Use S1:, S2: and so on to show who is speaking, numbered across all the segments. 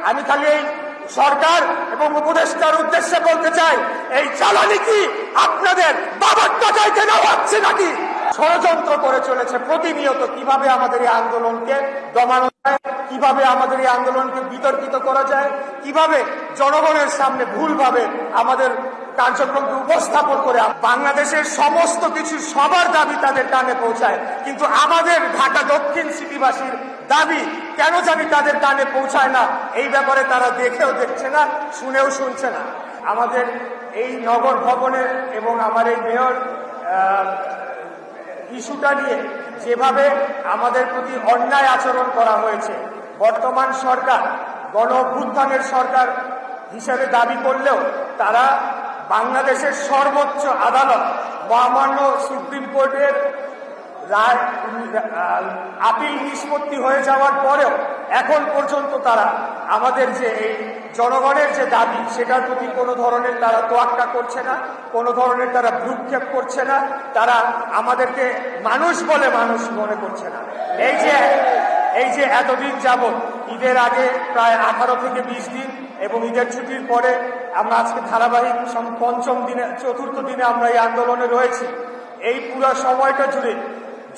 S1: আমি খালি এই সরকার এবং উপদেষ্টার উদ্দেশ্যে বলতে চাই, এই জ্বালানি কি আপনাদের বাবার টাকায় কেনা হচ্ছে নাকি? ষড়যন্ত্র করে চলেছে প্রতিনিয়ত কিভাবে আমাদের এই আন্দোলনকে দমানো যায়, কিভাবে আমাদের এই আন্দোলনকে বিতর্কিত করা যায়, কিভাবে জনগণের সামনে ভুলভাবে আমাদের কার্যক্রমকে উপস্থাপন করে বাংলাদেশের সমস্ত কিছু সবার দাবি তাদের কানে পৌঁছায়, কিন্তু আমাদের ঢাকা দক্ষিণ সিটিবাসীর দাবি কেন জানি তাদের কানে পৌঁছায় না। এই ব্যাপারে তারা দেখেও দেখছে না, শুনেও শুনছে না। আমাদের এই নগর ভবনের এবং আমার এই মেয়র ইস্যুটা নিয়ে যেভাবে আমাদের প্রতি অন্যায় আচরণ করা হয়েছে, বর্তমান সরকার গণ অভ্যুত্থানের সরকার হিসেবে দাবি করলেও তারা বাংলাদেশের সর্বোচ্চ আদালত মহামান্য সুপ্রিম কোর্টের রায় আপিল নিষ্পত্তি হয়ে যাওয়ার পরেও এখন পর্যন্ত তারা আমাদের যে এই জনগণের যে দাবি সেটার প্রতি কোনো ধরনের তারা তোয়াক্কা করছে না, কোনো ধরনের তারা ভ্রুক্ষেপ করছে না, তারা আমাদেরকে মানুষ বলে মানুষ মনে করছে না। এই যে এতদিন যাবৎ ঈদের আগে প্রায় 18 থেকে 20 দিন এবং ঈদের ছুটির পরে আমরা আজকে ধারাবাহিক চতুর্থ দিনে আমরা এই আন্দোলনে রয়েছি। এই পুরো সময়টা জুড়ে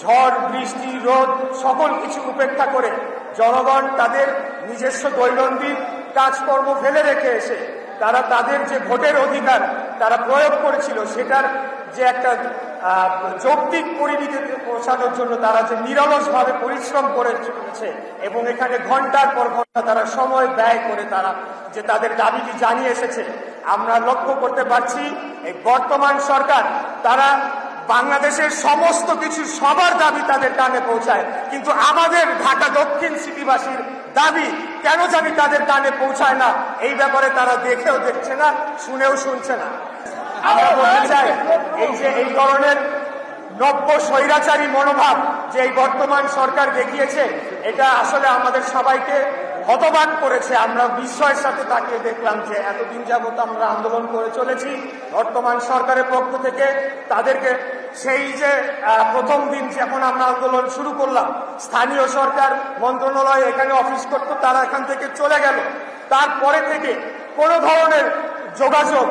S1: ঝড় বৃষ্টি রোদ সকল কিছু উপেক্ষা করে জনগণ তাদের নিজস্ব দৈনন্দিন কাজকর্ম ফেলে রেখে এসে তারা তাদের যে ভোটের অধিকার তারা প্রয়োগ করেছিল সেটার যে একটা যৌক্তিক পরিণতিতে পৌঁছানোর জন্য তারা যে নিরলসভাবে পরিশ্রম করে চলেছে এবং এখানে ঘন্টার পর ঘন্টা তারা সময় ব্যয় করে তারা যে তাদের দাবিটি জানিয়ে এসেছে। আমরা লক্ষ্য করতে পারছি এই বর্তমান সরকার তারা বাংলাদেশের সমস্ত কিছু সবার দাবি তাদের কানে পৌঁছায়, কিন্তু আমাদের ঢাকা দক্ষিণ সিটিবাসীর দাবি কেন জানি তাদের কানে পৌঁছায় না। এই ব্যাপারে তারা দেখেও দেখছে না, শুনেও শুনছে না। আমরা বলতে চাই এই ধরনের নব্য স্বৈরাচারী মনোভাব যে এই বর্তমান সরকার দেখিয়েছে এটা আসলে আমাদের সবাইকে হতবাক করেছে। আমরা বিস্ময়ের সাথে তাকিয়ে দেখলাম যে এতদিন যাবত আমরা আন্দোলন করে চলেছি, বর্তমান সরকারের পক্ষ থেকে তাদেরকে সেই যে প্রথম দিন যখন আমরা আন্দোলন শুরু করলাম স্থানীয় সরকার মন্ত্রণালয় এখানে অফিস করতো, তারা এখান থেকে চলে গেল। তারপরে থেকে কোনো ধরনের যোগাযোগ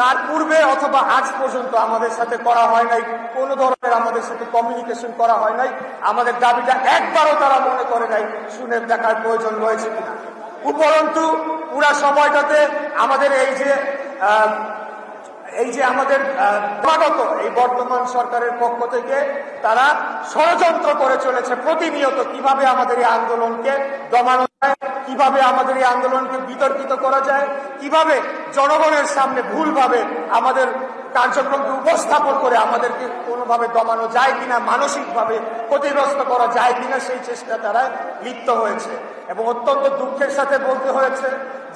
S1: তার পূর্বে অথবা আজ পর্যন্ত আমাদের সাথে করা হয় নাই, কোনো ধরনের আমাদের সাথে কমিউনিকেশন করা হয় নাই। আমাদের দাবিটা একবারও তারা মনে করে নাই শুনে দেখার প্রয়োজন রয়েছে কিনা। উপরন্তু পুরা সময়টাতে আমাদের এই যে আমাদের ক্রমাগত এই বর্তমান সরকারের পক্ষ থেকে তারা ষড়যন্ত্র করে চলেছে প্রতিনিয়ত কিভাবে আমাদের এই আন্দোলনকে দমানো যায়, কিভাবে আমাদের এই আন্দোলনকে বিতর্কিত করা যায়, কিভাবে জনগণের সামনে ভুলভাবে আমাদের কার্যক্রমকে উপস্থাপন করে আমাদেরকে কোনোভাবে দমানো যায় কিনা, মানসিকভাবে ক্ষতিগ্রস্ত করা যায় কিনা সেই চেষ্টা তারা লিপ্ত হয়েছে। এবং অত্যন্ত দুঃখের সাথে বলতে হয়েছে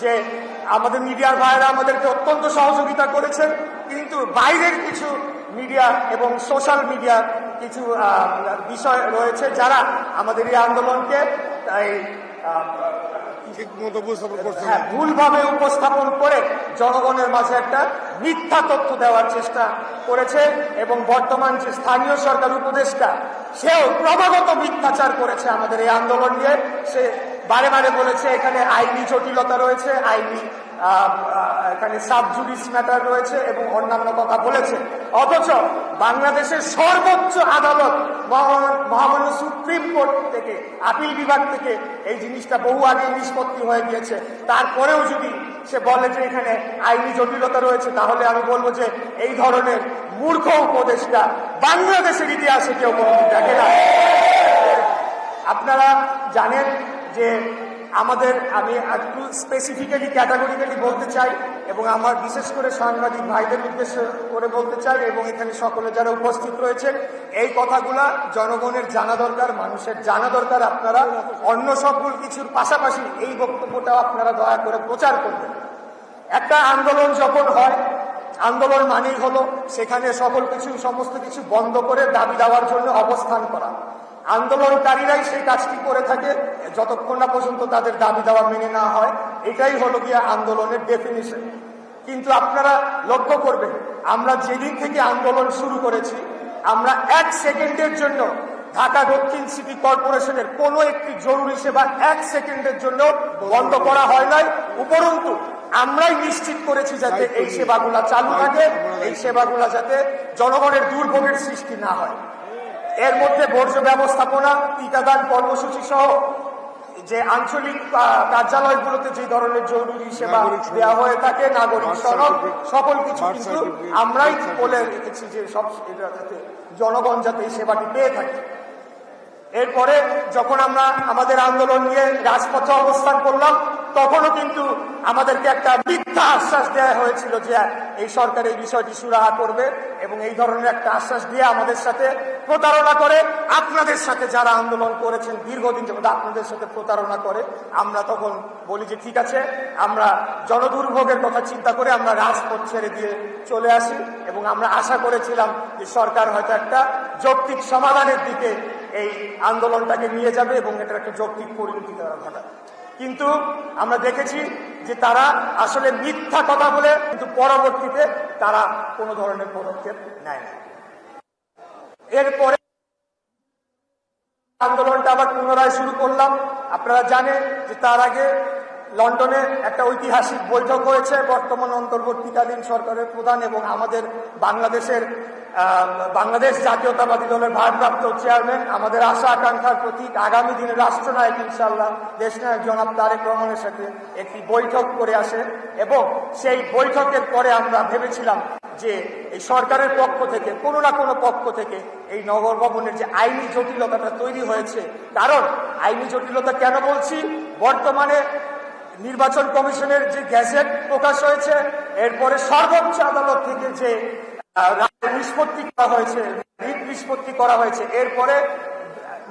S1: যে আমাদের মিডিয়ার ভাইয়েরা আমাদেরকে অত্যন্ত সহযোগিতা করেছেন, কিন্তু বাইরের কিছু মিডিয়া এবং সোশ্যাল মিডিয়ার কিছু বিষয় রয়েছে যারা আমাদের এই আন্দোলনকে ভুলভাবে উপস্থাপন করে জনগণের মাঝে একটা মিথ্যা তথ্য দেওয়ার চেষ্টা করেছে। এবং বর্তমান যে স্থানীয় সরকার উপদেষ্টা সেও ক্রমাগত মিথ্যাচার করেছে আমাদের এই আন্দোলন নিয়ে। সে বারে বারে বলেছে এখানে আইনি জটিলতা রয়েছে, এখানে সাব জুডিস ম্যাটার রয়েছে এবং অন্যান্য কথা বলেছে। অথচ বাংলাদেশের সর্বোচ্চ আদালত মহামান্য সুপ্রিম কোর্ট থেকে আপিল বিভাগ থেকে এই জিনিসটা বহু আগে নিষ্পত্তি হয়ে গিয়েছে। তারপরেও যদি সে বলে যে এখানে আইনি জটিলতা রয়েছে, তাহলে আমি বলবো যে এই ধরনের মূর্খ উপদেষ্টা বাংলাদেশের ইতিহাসে কেউ কোনোদিন দেখে না। আপনারা জানেন যে আমি একটু স্পেসিফিক্যালি ক্যাটাগরিক্যালি বলতে চাই এবং আমার বিশেষ করে সাংবাদিক ভাইদের উদ্দেশ্য করে বলতে চাই এবং এখানে সকলে যারা উপস্থিত রয়েছেন এই কথাগুলা জনগণের জানা দরকার, মানুষের জানা দরকার। আপনারা অন্য সকল কিছুর পাশাপাশি এই বক্তব্যটাও আপনারা দয়া করে প্রচার করবেন। একটা আন্দোলন যখন হয়, আন্দোলন মানেই হলো সেখানে সমস্ত কিছু বন্ধ করে দাবি দেওয়ার জন্য অবস্থান করা। আন্দোলনকারীরাই সেই কাজটি করে থাকে যতক্ষণ না পর্যন্ত তাদের দাবি দেওয়া মেনে না হয়। এটাই হলো গিয়ে আন্দোলনের ডেফিনিশন। কিন্তু আপনারা লক্ষ্য করবেন আমরা যেদিন থেকে আন্দোলন শুরু করেছি আমরা 1 সেকেন্ডের জন্য ঢাকা দক্ষিণ সিটি কর্পোরেশনের কোনো একটি জরুরি সেবা 1 সেকেন্ডের জন্য বন্ধ করা হয় নাই। উপরন্তু আমরাই নিশ্চিত করেছি যাতে এই সেবাগুলা চালু থাকে, এই সেবাগুলা যাতে জনগণের দুর্ভোগের সৃষ্টি না হয়। এর মধ্যে বর্জ্য ব্যবস্থাপনা, টিকাদান কর্মসূচি সহ যে আঞ্চলিক কার্যালয়গুলোতে যে ধরনের জরুরি সেবা দেওয়া হয়ে থাকে, নাগরিক সনদ, সকল কিছু কিন্তু আমরাই বলে রেখেছি যে সব যাতে জনগণ যাতে এই সেবাটি পেয়ে থাকে। এরপরে যখন আমরা আমাদের আন্দোলন নিয়ে রাজপথে অবস্থান করলাম, তখনও কিন্তু আমাদেরকে একটা মিথ্যা আশ্বাস দেওয়া হয়েছিল যে এই সরকার এই বিষয়টি সুরাহা করবে, এবং এই ধরনের একটা আশ্বাস দিয়ে আমাদের সাথে প্রতারণা করে, আপনাদের সাথে যারা আন্দোলন করেছেন দীর্ঘদিন যাবত আপনাদের সাথে প্রতারণা করে। আমরা তখন বলি যে ঠিক আছে, আমরা জনদুর্ভোগের কথা চিন্তা করে আমরা রাজপথ ছেড়ে দিয়ে চলে আসি, এবং আমরা আশা করেছিলাম যে সরকার হয়তো একটা যৌক্তিক সমাধানের দিকে এই আন্দোলনটাকে নিয়ে যাবে এবং এটার একটা যৌক্তিক পরিণতি ঘটাবে। কিন্তু আমরা দেখেছি যে তারা আসলে মিথ্যা কথা বলে, কিন্তু পরবর্তীতে তারা কোনো ধরনের পদক্ষেপ নেয় না। এরপরে আন্দোলনটা আবার পুনরায় শুরু করলাম। আপনারা জানেন যে তার আগে লন্ডনে একটা ঐতিহাসিক বৈঠক হয়েছে বর্তমান অন্তর্বর্তীকালীন সরকারের প্রধান এবং আমাদের বাংলাদেশ জাতীয়তাবাদী দলের ভারপ্রাপ্ত চেয়ারম্যান, আমাদের আশা আকাঙ্ক্ষার প্রতীক, আগামী দিনের রাষ্ট্রনায়ক ইনশাআল্লাহ দেশনায়ক জনাব তারেক রহমানের সাথে একটি বৈঠক করে আসে। এবং সেই বৈঠকের পরে আমরা ভেবেছিলাম যে এই সরকারের পক্ষ থেকে কোনো না কোনো পক্ষ থেকে এই নগর ভবনের যে আইনি জটিলতাটা তৈরি হয়েছে, কারণ আইনি জটিলতা কেন বলছি, বর্তমানে নির্বাচন কমিশনের যে গ্যাজেট প্রকাশ হয়েছে, এরপরে সর্বোচ্চ আদালত থেকে যে নিষ্পত্তি করা হয়েছে, এরপরে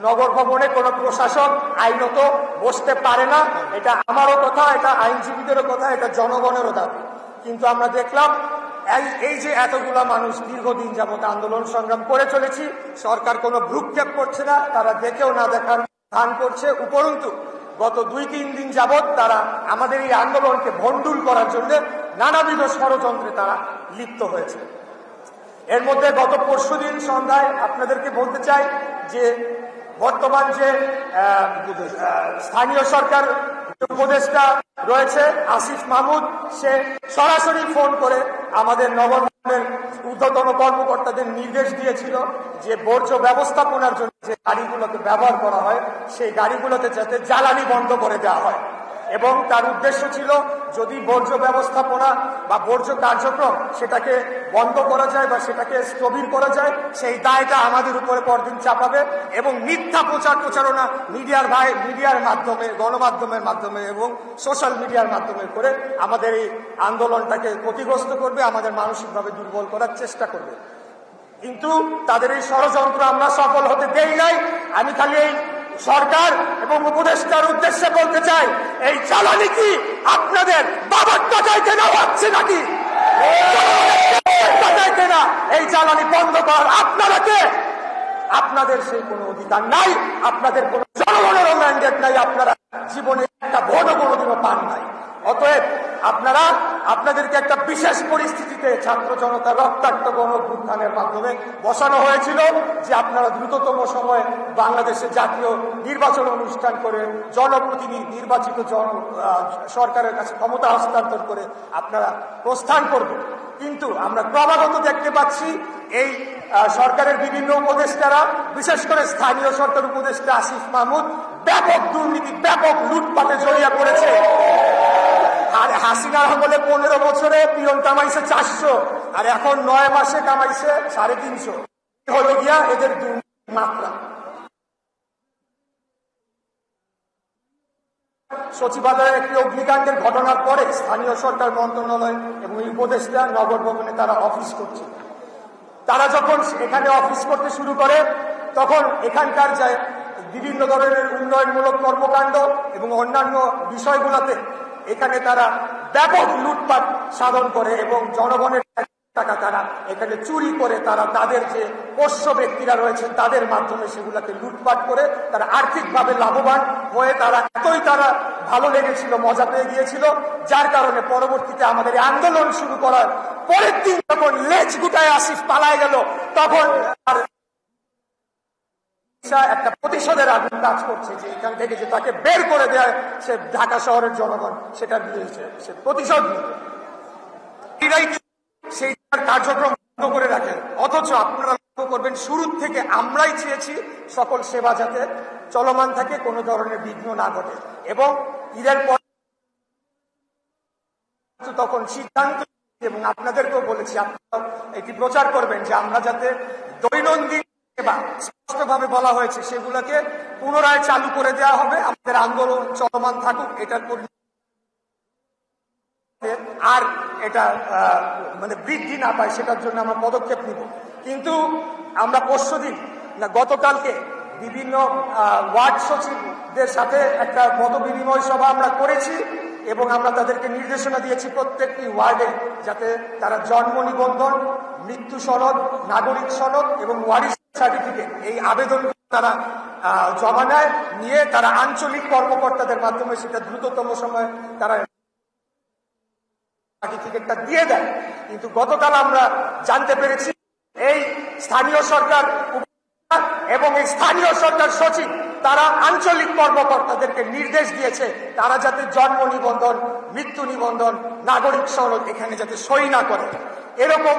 S1: নগর ভবনে কোনো প্রশাসক আইনত বসতে পারে না। এটা আমারও কথা, এটা আইনজীবীদেরও কথা, এটা জনগণেরও দাবি। কিন্তু আমরা দেখলাম এই যে এতগুলা মানুষ দীর্ঘদিন যাবত আন্দোলন সংগ্রাম করে চলেছি, সরকার কোনো ভ্রুক্ষেপ করছে না, তারা দেখেও না দেখার ভান করছে। উপরন্তু গত 2-3 দিন যাবৎ তারা আমাদের এই আন্দোলনকে ভণ্ডুল করার জন্য নানাবিধ ষড়যন্ত্রে তারা লিপ্ত হয়েছে। এর মধ্যে গত পরশুদিন সন্ধ্যায় আপনাদেরকে বলতে চাই যে বর্তমান যে স্থানীয় সরকার উপদেষ্টা রয়েছে আসিফ মাহমুদ, সে সরাসরি ফোন করে আমাদের নগর ভবনের ঊর্ধ্বতন কর্মকর্তাদের নির্দেশ দিয়েছিল যে বর্জ্য ব্যবস্থাপনার জন্য যে গাড়িগুলোকে ব্যবহার করা হয় সেই গাড়িগুলোতে যাতে জ্বালানি বন্ধ করে দেওয়া হয়। এবং তার উদ্দেশ্য ছিল যদি বর্জ্য ব্যবস্থাপনা বা বর্জ্য কার্যক্রম সেটাকে বন্ধ করা যায় বা সেটাকে স্থবির করা যায়, সেই দায়টা আমাদের উপরে পরদিন চাপাবে এবং মিথ্যা প্রচারণা মিডিয়ার মাধ্যমে, গণমাধ্যমের মাধ্যমে এবং সোশ্যাল মিডিয়ার মাধ্যমে করে আমাদের এই আন্দোলনটাকে ক্ষতিগ্রস্ত করবে, আমাদের মানসিকভাবে দুর্বল করার চেষ্টা করবে। কিন্তু তাদের এই ষড়যন্ত্র আমরা সফল হতে দেই নাই। আমি খালি এই সরকার এবং উপদেষ্টার উদ্দেশ্যে বলতে চাই, এই জ্বালানি কি আপনাদের বাবার টাকায় কেনা হচ্ছে নাকি? টাকায় কেনা এই জ্বালানি বন্ধ করার আপনারা কে? আপনাদের সেই কোনো অধিকার নাই, আপনাদের কোনো জনগণেরও ম্যান্ডেট নাই, আপনারা জীবনে একটা ভোটও কোনোদিনও পান নাই। অতএব আপনাদেরকে একটা বিশেষ পরিস্থিতিতে ছাত্র জনতার রক্তাক্ত গণঅভ্যুত্থানের মাধ্যমে বসানো হয়েছিল যে আপনারা দ্রুততম সময়ে বাংলাদেশে জাতীয় নির্বাচন অনুষ্ঠান করে জনপ্রতিনিধি নির্বাচিত সরকারের কাছে ক্ষমতা হস্তান্তর করে আপনারা প্রস্থান করবেন। কিন্তু আমরা ক্রমাগত দেখতে পাচ্ছি এই সরকারের বিভিন্ন উপদেষ্টারা, বিশেষ করে স্থানীয় সরকার উপদেষ্টা আসিফ মাহমুদ ব্যাপক দুর্নীতি, ব্যাপক লুটপাটে জড়িয়ে পড়েছে। আর হাসিনার আমলে 15 বছরে পিয়ন কামাইছে 400, আর এখন 9 মাসে কামাইছে 350। হলো গিয়া এদের দুর্নীতির মাত্রা। সচিবালয়ের একটি অগ্নিকাণ্ডের ঘটনার পরে স্থানীয় সরকার মন্ত্রণালয় এবং উপদেষ্টা নগর ভবনে তারা অফিস করছে। তারা যখন এখানে অফিস করতে শুরু করে তখন এখানকার যে বিভিন্ন ধরনের উন্নয়নমূলক কর্মকাণ্ড এবং অন্যান্য বিষয়গুলোতে এখানে তারা ব্যাপক লুটপাট সাধন করে এবং জনগণের টাকা তারা এখানে চুরি করে তারা তাদের যে পোষ্য ব্যক্তিরা রয়েছেন তাদের মাধ্যমে সেগুলোকে লুটপাট করে তারা আর্থিকভাবে লাভবান হয়ে তারা ভালো লেগেছিল, মজা পেয়ে গিয়েছিল, যার কারণে পরবর্তীতে আমাদের আন্দোলন শুরু করার পরের দিন যখন লেজ গুটায় আসিফ পালায় গেল তখন একটা প্রতিশোধের আগুন কাজ করছে, যে এখান থেকে যে তাকে বের করে দেয় সে ঢাকা শহরের জনগণ, সেটার বিরুদ্ধে সে প্রতিশোধ নিবে। সেই কার্যক্রম বন্ধ করে রাখেন, অথচ আপনারা লক্ষ্য করবেন শুরুর থেকে আমরাই চেয়েছি সকল সেবা যাতে চলমান থাকে, কোনো ধরনের বিঘ্ন না ঘটে। এবং ঈদের পর তখন সিদ্ধান্ত, এবং আপনাদেরকেও বলেছি আপনারা এটি প্রচার করবেন যে আমরা যাতে দৈনন্দিন সেবা স্পষ্টভাবে বলা হয়েছে সেগুলোকে পুনরায় চালু করে দেওয়া হবে। আমাদের আন্দোলন চলমান থাকুক, এটার আর এটা মানে বৃদ্ধি না পায় সেটার জন্য আমরা পদক্ষেপ নিব। কিন্তু আমরা পরশুদিন না গতকালকে বিভিন্ন ওয়ার্ড সচিবদের সাথে একটা মত বিনিময় সভা আমরা করেছি এবং আমরা তাদেরকে নির্দেশনা দিয়েছি প্রত্যেকটি ওয়ার্ডে যাতে তারা জন্ম নিবন্ধন, মৃত্যু সনদ, নাগরিক সনদ এবং ওয়ারিশ সার্টিফিকেট এই আবেদন তারা জমা নেয়, নিয়ে তারা আঞ্চলিক কর্মকর্তাদের মাধ্যমে সেটা দ্রুততম সময়ে তারা সার্টিফিকেটটা দিয়ে দেয়। কিন্তু গতকাল আমরা জানতে পেরেছি এই স্থানীয় সরকার এবং এই স্থানীয় সরকার সচিব তারা আঞ্চলিক কর্মকর্তাদেরকে নির্দেশ দিয়েছে তারা যাতে জন্ম নিবন্ধন, মৃত্যু নিবন্ধন, নাগরিক সনদ এখানে যাতে সই না করে। এরকম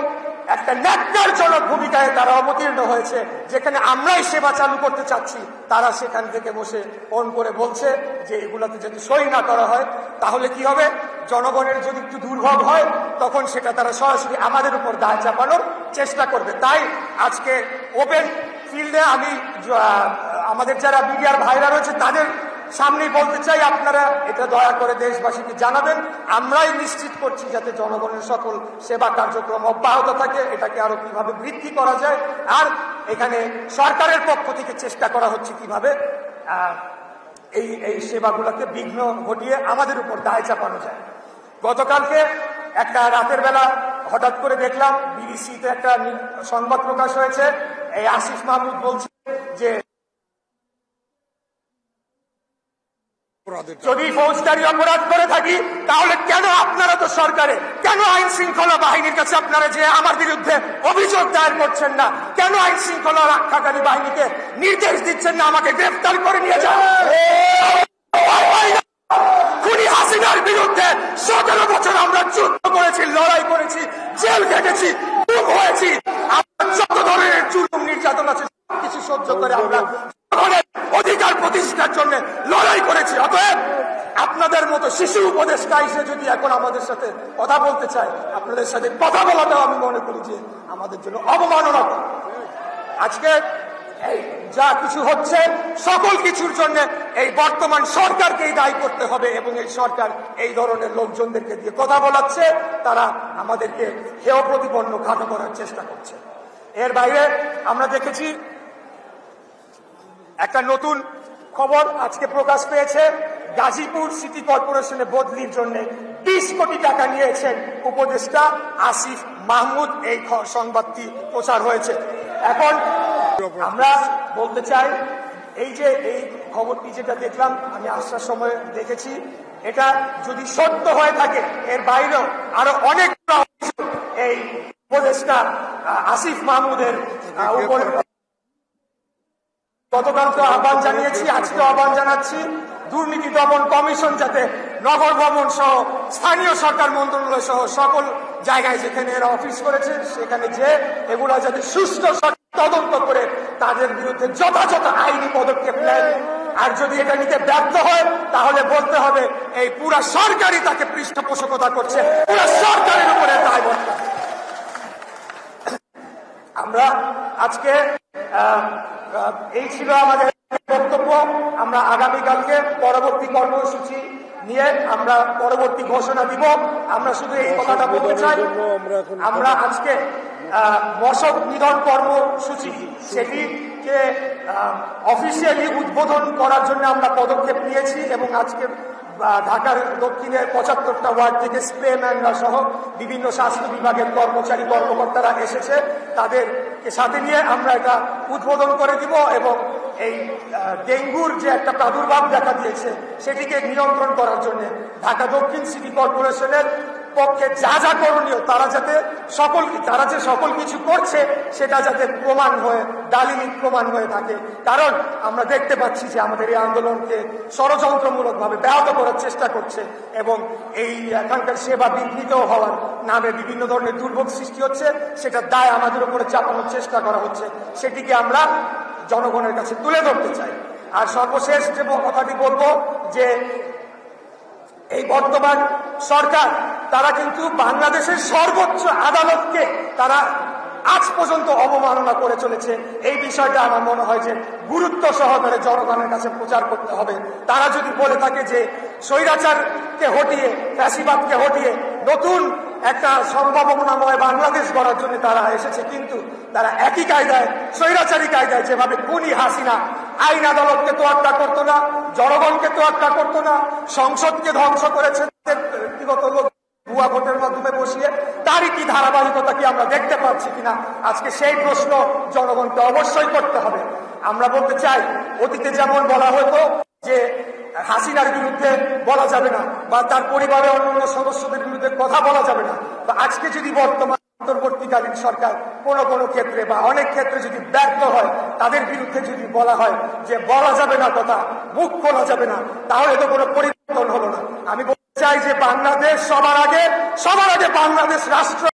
S1: একটা ন্যাক্কারজনক ভূমিকায় তারা অবতীর্ণ হয়েছে, যেখানে আমরাই সেবা চালু করতে চাচ্ছি তারা সেখান থেকে বসে ফোন করে বলছে যে এগুলোতে যদি সই না করা হয় তাহলে কি হবে, জনগণের যদি একটু দুর্ভোগ হয় তখন সেটা তারা সরাসরি আমাদের উপর দায় চাপানোর চেষ্টা করবে। তাই আজকে ওপেন ফিল্ডে আমি আমাদের যারা মিডিয়ার ভাইরা রয়েছে তাদের সামনেই বলতে চাই, আপনারা এটা দয়া করে দেশবাসীকে জানাবেন। আমরাই নিশ্চিত করছি যাতে জনগণের সকল সেবা কার্যক্রম অব্যাহত থাকে, এটাকে আরো কিভাবে বৃদ্ধি করা যায়, আর এখানে সরকারের পক্ষ থেকে চেষ্টা করা হচ্ছে কিভাবে এই সেবাগুলোকে বিঘ্ন ঘটিয়ে আমাদের উপর দায় চাপানো যায়। গতকালকে একটা রাতের বেলা হঠাৎ করে দেখলাম বিবিসিতে একটা সংবাদ প্রকাশ হয়েছে, এই আসিফ মাহমুদ বলছে যে যদি ফৌজদারি অপরাধ করে থাকি তাহলে কেন আপনারা তো সরকারে, কেন আইন শৃঙ্খলা বাহিনীর কাছে আপনারা যে আমার বিরুদ্ধে অভিযোগ দায়ের করছেন না, কেন আইন শৃঙ্খলা রক্ষাকারী বাহিনীকে নির্দেশ দিচ্ছেন না আমাকে গ্রেফতার করে নিয়ে যান। খুনি হাসিনার বিরুদ্ধে 17 বছর আমরা যুদ্ধ করেছি, লড়াই করেছি, জেল কেটেছি, গুম হয়েছি, আমরা যত ধরনের জুলুম নির্যাতন আছে সবকিছু সহ্য করে আমরা অধিকার প্রতিষ্ঠার জন্য লড়াই করেছি। অতএব আপনাদের মতো শিশু উপদেষ্টা এসে যদি এখন আমাদের সাথে কথা বলতে চায়, আপনাদের সাথে কথা বলাটাও আমি মনে করি যে আমাদের জন্য অবমাননা। আজকে যা কিছু হচ্ছে সকল কিছুর জন্য এই বর্তমান সরকারকেই দায়ী করতে হবে, এবং এই সরকার এই ধরনের লোকজনদেরকে দিয়ে কথা বলাচ্ছে, তারা আমাদেরকে হেয় প্রতিপন্ন খাটো করার চেষ্টা করছে। এর বাইরে আমরা দেখেছি একটা নতুন খবর আজকে প্রকাশ পেয়েছে, গাজীপুর সিটি কর্পোরেশনে বদলির জন্য 20 কোটি টাকা নিয়েছেন উপদেষ্টা আসিফ মাহমুদ, এই সংবাদটি প্রচার হয়েছে। এখন আমরা বলতে চাই এই যে এই খবরটি যেটা দেখলাম আমি আসার সময় দেখেছি, এটা যদি সত্য হয়ে থাকে এর বাইরেও আরো অনেক এই উপদেষ্টা আসিফ মাহমুদের উপরে গতকালকে আহ্বান জানিয়েছি, আজকে আহ্বান জানাচ্ছি দুর্নীতি দমন কমিশন যাতে নগর ভবন সহ স্থানীয় সরকার মন্ত্রণালয় সহ সকল জায়গায় যেখানে এরা অফিস করেছে সেখানে যে এগুলো যাতে সুষ্ঠু তদন্ত করে তাদের বিরুদ্ধে যথাযথ আইনি পদক্ষেপ নেয়। আর যদি এটা নিতে ব্যর্থ হয় তাহলে বলতে হবে এই পুরা সরকারই তাকে পৃষ্ঠপোষকতা করছে, পুরা সরকারের উপরে দায়বদ্ধ। আমরা আজকে এই ছিল আমাদের বক্তব্য। আমরা আগামীকালকে পরবর্তী কর্মসূচি নিয়ে আমরা পরবর্তী ঘোষণা দিব। আমরা শুধু এই কথাটা বলতে চাই, আমরা আজকে মশক নিধন কর্মসূচি সেটিকে অফিসিয়ালি উদ্বোধন করার জন্য আমরা পদক্ষেপ নিয়েছি, এবং আজকে ঢাকার দক্ষিণের 75টা ওয়ার্ড থেকে স্প্রেম্যানরা সহ বিভিন্ন স্বাস্থ্য বিভাগের কর্মচারী কর্মকর্তারা এসেছে, তাদেরকে সাথে নিয়ে আমরা এটা উদ্বোধন করে দিব, এবং এই ডেঙ্গুর যে একটা প্রাদুর্ভাব দেখা দিয়েছে সেটিকে নিয়ন্ত্রণ করার জন্য ঢাকা দক্ষিণ সিটি কর্পোরেশনের পক্ষে যা যা করণীয় তারা যে সকল কিছু করছে সেটা যাতে প্রমাণ হয়ে দালিলিক প্রমাণ হয়ে থাকে। কারণ আমরা দেখতে পাচ্ছি যে আমাদের এই আন্দোলনকে ষড়যন্ত্রমূলকভাবে ব্যাহত করার চেষ্টা করছে এবং এই এখানকার সেবা বিঘ্নিত হওয়ার নামে বিভিন্ন ধরনের দুর্ভোগ সৃষ্টি হচ্ছে, সেটার দায় আমাদের উপরে চাপানোর চেষ্টা করা হচ্ছে। সেটিকে আমরা জনগণের কাছে তুলে ধরতে চাই। আর সর্বশেষ যে কথাটি বলবো যে এই বর্তমান সরকার তারা কিন্তু বাংলাদেশের সর্বোচ্চ আদালতকে তারা আজ পর্যন্ত অবমাননা করে চলেছে। এই বিষয়টা আমার মনে হয় যে গুরুত্ব সহকারে জনগণের কাছে প্রচার করতে হবে। তারা যদি বলে থাকে যে স্বৈরাচারকে হটিয়ে, ফ্যাসিবাদকে হটিয়ে নতুন একটা সম্ভাবনাময় বাংলাদেশ গড়ার জন্য তারা এসেছে, কিন্তু তারা একই কায়দায়, স্বৈরাচারী কায়দায় যেভাবে খুনি হাসিনা আইন আদালতকে তোয়াক্কা করতো না, জনগণকে তোয়াক্কা করতো না, সংসদকে ধ্বংস করেছে ব্যক্তিগত লোক ভুয়া ভোটের মাধ্যমে বসিয়ে, তারই কি ধারাবাহিকতা কি আমরা দেখতে পাচ্ছি কিনা, আজকে সেই প্রশ্ন জনগণকে অবশ্যই করতে হবে। আমরা বলতে চাই, অতীতে যেমন বলা হতো যে হাসিনার বিরুদ্ধে বলা যাবে না বা তার পরিবারের অন্যান্য সদস্যদের বিরুদ্ধে কথা বলা যাবে না, বা আজকে যদি বর্তমান অন্তর্বর্তীকালীন সরকার কোনো ক্ষেত্রে বা অনেক ক্ষেত্রে যদি ব্যর্থ হয়, তাদের বিরুদ্ধে যদি বলা হয় যে বলা যাবে না কথা, মুখ খোলা যাবে না, তাহলে তো কোনো পরিবর্তন হলো না। আমি বলতে চাই যে বাংলাদেশ সবার আগে বাংলাদেশ রাষ্ট্র